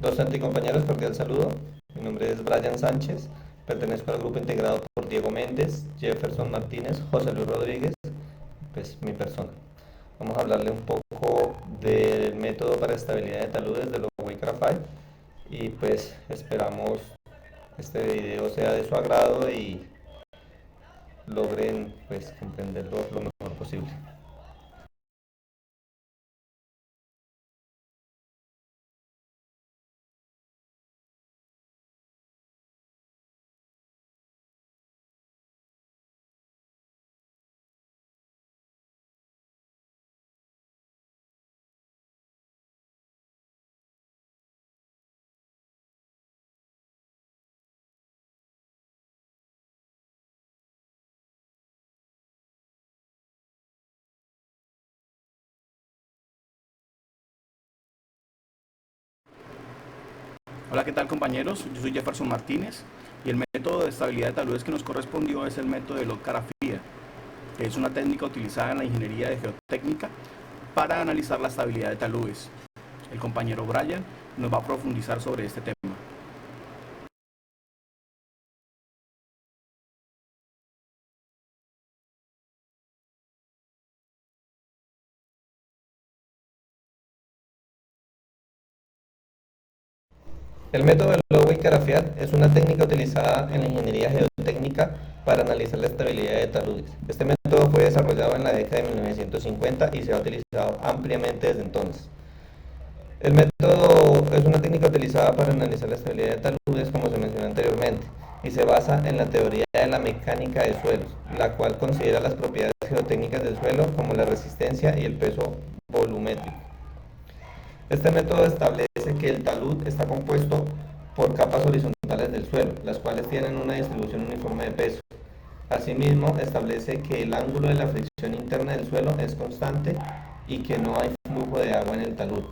Docente y compañeros, cordial saludo. Mi nombre es Brian Sánchez, pertenezco al grupo integrado por Diego Méndez, Jefferson Martínez, José Luis Rodríguez, pues mi persona. Vamos a hablarle un poco del método para estabilidad de taludes de Low Graphic y pues esperamos este video sea de su agrado y logren pues comprenderlo lo mejor posible. Hola, ¿qué tal compañeros? Yo soy Jefferson Martínez y el método de estabilidad de taludes que nos correspondió es el método de loggrafía, que es una técnica utilizada en la ingeniería de geotécnica para analizar la estabilidad de taludes. El compañero Brian nos va a profundizar sobre este tema. El método del logo y carafiat es una técnica utilizada en la ingeniería geotécnica para analizar la estabilidad de taludes. Este método fue desarrollado en la década de 1950 y se ha utilizado ampliamente desde entonces. El método es una técnica utilizada para analizar la estabilidad de taludes, como se mencionó anteriormente, y se basa en la teoría de la mecánica de suelos, la cual considera las propiedades geotécnicas del suelo como la resistencia y el peso volumétrico. Este método establece que el talud está compuesto por capas horizontales del suelo, las cuales tienen una distribución uniforme de peso. Asimismo, establece que el ángulo de la fricción interna del suelo es constante y que no hay flujo de agua en el talud.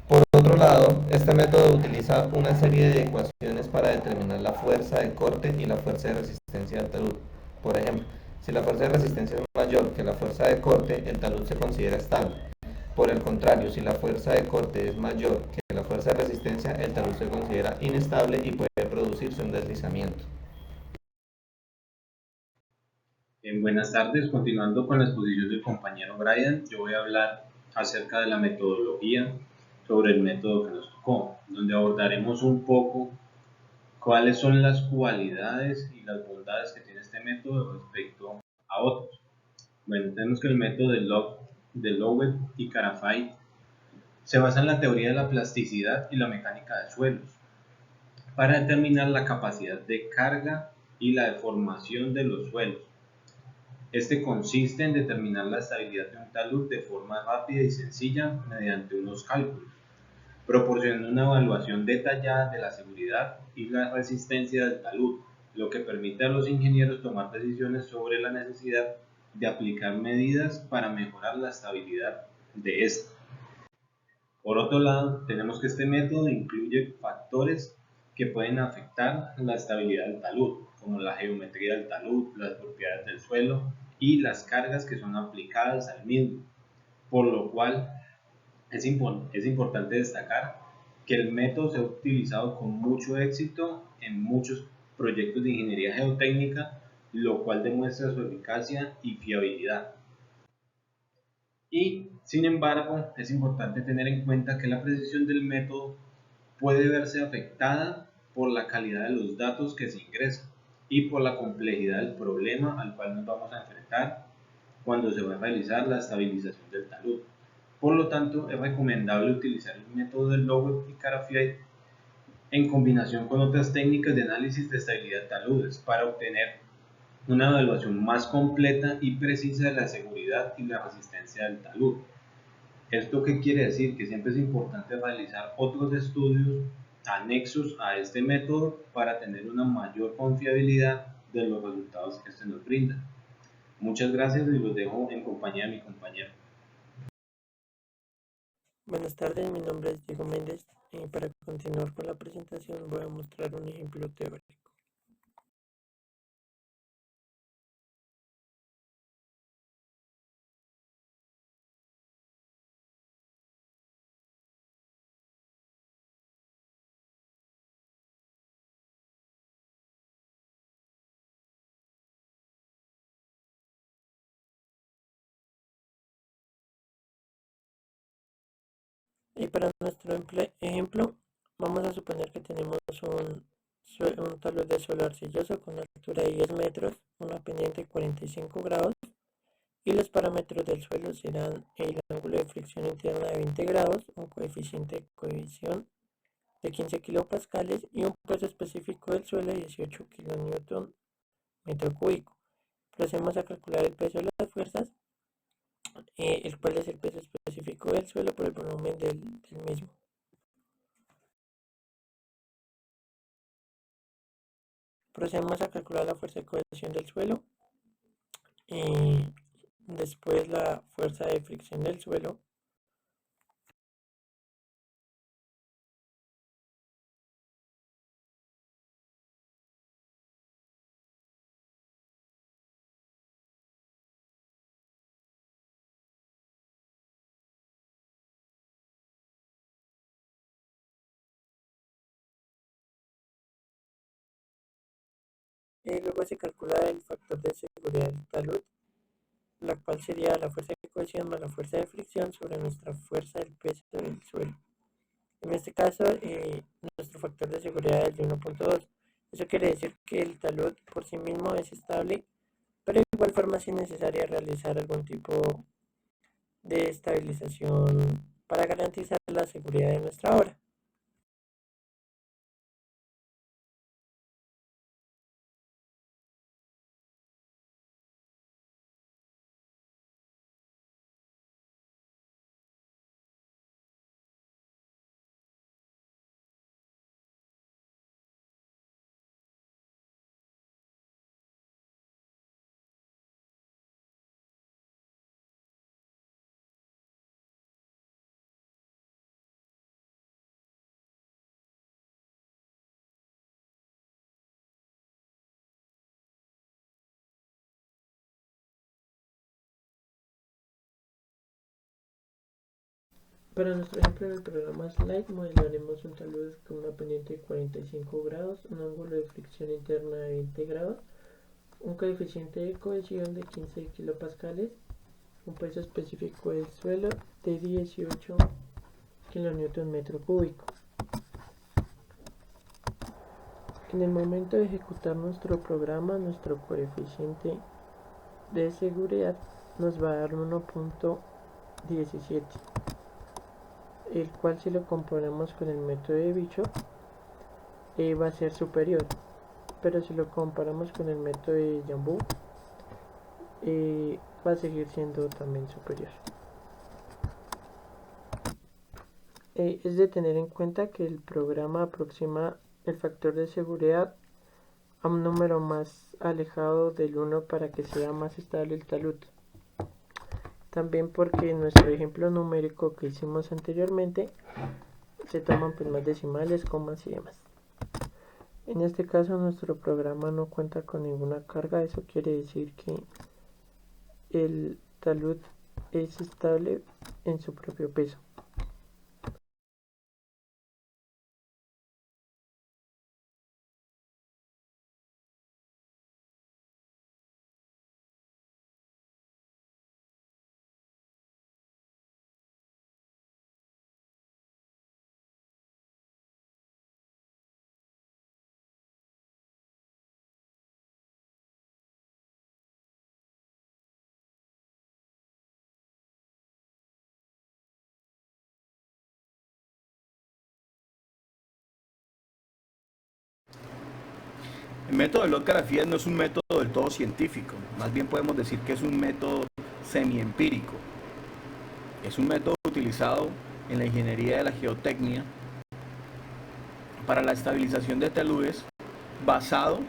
Por otro lado, este método utiliza una serie de ecuaciones para determinar la fuerza de corte y la fuerza de resistencia del talud. Por ejemplo, si la fuerza de resistencia es mayor que la fuerza de corte, el talud se considera estable. Por el contrario, si la fuerza de corte es mayor que la fuerza de resistencia, el talud se considera inestable y puede producirse un deslizamiento. Buenas tardes, continuando con la exposición del compañero Brian, yo voy a hablar acerca de la metodología sobre el método que nos tocó, donde abordaremos un poco cuáles son las cualidades y las bondades que tiene este método respecto a otros. Bueno, tenemos que el método de Lowell y Carafai se basa en la teoría de la plasticidad y la mecánica de suelos para determinar la capacidad de carga y la deformación de los suelos. Este consiste en determinar la estabilidad de un talud de forma rápida y sencilla mediante unos cálculos, proporcionando una evaluación detallada de la seguridad y la resistencia del talud, lo que permite a los ingenieros tomar decisiones sobre la necesidad de aplicar medidas para mejorar la estabilidad de esta. Por otro lado, tenemos que este método incluye factores que pueden afectar la estabilidad del talud, como la geometría del talud, las propiedades del suelo y las cargas que son aplicadas al mismo, por lo cual es importante destacar que el método se ha utilizado con mucho éxito en muchos proyectos de ingeniería geotécnica, lo cual demuestra su eficacia y fiabilidad. Y, sin embargo, es importante tener en cuenta que la precisión del método puede verse afectada por la calidad de los datos que se ingresan y por la complejidad del problema al cual nos vamos a enfrentar cuando se va a realizar la estabilización del talud. Por lo tanto, es recomendable utilizar el método del Lowell y Carafiet en combinación con otras técnicas de análisis de estabilidad de taludes para obtener una evaluación más completa y precisa de la seguridad y la resistencia del talud. ¿Esto qué quiere decir? Que siempre es importante realizar otros estudios anexos a este método para tener una mayor confiabilidad de los resultados que este nos brinda. Muchas gracias y los dejo en compañía de mi compañero. Buenas tardes, mi nombre es Diego Méndez y para continuar con la presentación voy a mostrar un ejemplo teórico. Y para nuestro ejemplo, vamos a suponer que tenemos un talud de suelo arcilloso con una altura de 10 metros, una pendiente de 45 grados y los parámetros del suelo serán el ángulo de fricción interna de 20 grados, un coeficiente de cohesión de 15 kilopascales y un peso específico del suelo de 18 kilonewton metro cúbico. Procedemos a calcular el peso de las fuerzas, el cual es el peso específico del suelo por el volumen del mismo. Procedemos a calcular la fuerza de cohesión del suelo, después la fuerza de fricción del suelo, luego se calcula el factor de seguridad del talud, la cual sería la fuerza de cohesión más la fuerza de fricción sobre nuestra fuerza del peso del suelo. En este caso, nuestro factor de seguridad es de 1.2. Eso quiere decir que el talud por sí mismo es estable, pero de igual forma es necesario realizar algún tipo de estabilización para garantizar la seguridad de nuestra obra. Para nuestro ejemplo en el programa Slide modelaremos un talud con una pendiente de 45 grados, un ángulo de fricción interna de 20 grados, un coeficiente de cohesión de 15 kilopascales, un peso específico del suelo de 18 kilonewton metro cúbico. En el momento de ejecutar nuestro programa, nuestro coeficiente de seguridad nos va a dar 1.17, el cual si lo comparamos con el método de Bishop va a ser superior, pero si lo comparamos con el método de Jambu va a seguir siendo también superior. Es de tener en cuenta que el programa aproxima el factor de seguridad a un número más alejado del 1 para que sea más estable el talud. También porque en nuestro ejemplo numérico que hicimos anteriormente se toman pues más decimales, comas y demás. En este caso nuestro programa no cuenta con ninguna carga, eso quiere decir que el talud es estable en su propio peso. El método de Lotka-Grafía no es un método del todo científico, más bien podemos decir que es un método semiempírico. Es un método utilizado en la ingeniería de la geotecnia para la estabilización de taludes basado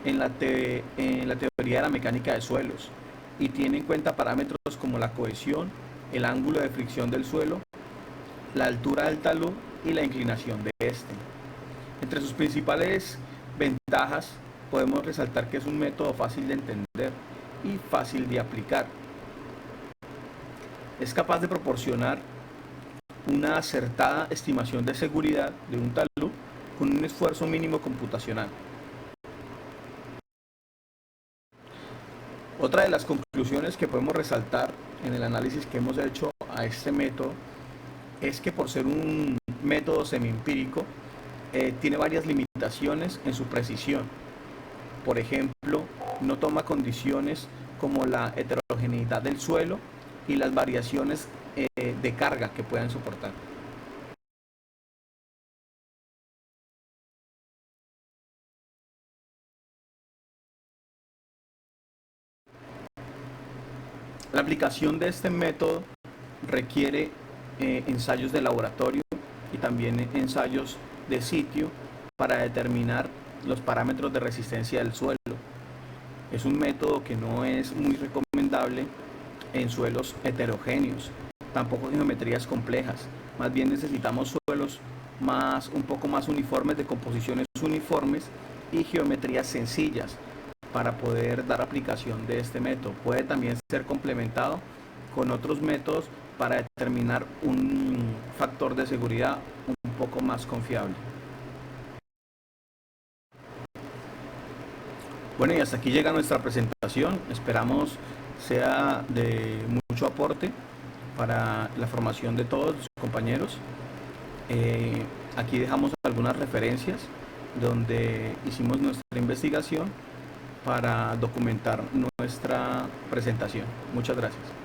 en la teoría de la mecánica de suelos y tiene en cuenta parámetros como la cohesión, el ángulo de fricción del suelo, la altura del talud y la inclinación de este. Entre sus principales ventajas podemos resaltar que es un método fácil de entender y fácil de aplicar. Es capaz de proporcionar una acertada estimación de seguridad de un talud con un esfuerzo mínimo computacional. Otra de las conclusiones que podemos resaltar en el análisis que hemos hecho a este método es que por ser un método semiempírico, tiene varias limitaciones en su precisión. Por ejemplo, no toma condiciones como la heterogeneidad del suelo y las variaciones de carga que puedan soportar. La aplicación de este método requiere ensayos de laboratorio y también ensayos de sitio para determinar los parámetros de resistencia del suelo. Es un método que no es muy recomendable en suelos heterogéneos, tampoco en geometrías complejas. Más bien necesitamos suelos un poco más uniformes, de composiciones uniformes y geometrías sencillas para poder dar aplicación de este método. Puede también ser complementado con otros métodos para determinar un factor de seguridad un poco más confiable. Bueno, y hasta aquí llega nuestra presentación. Esperamos sea de mucho aporte para la formación de todos los compañeros. Aquí dejamos algunas referencias donde hicimos nuestra investigación para documentar nuestra presentación. Muchas gracias.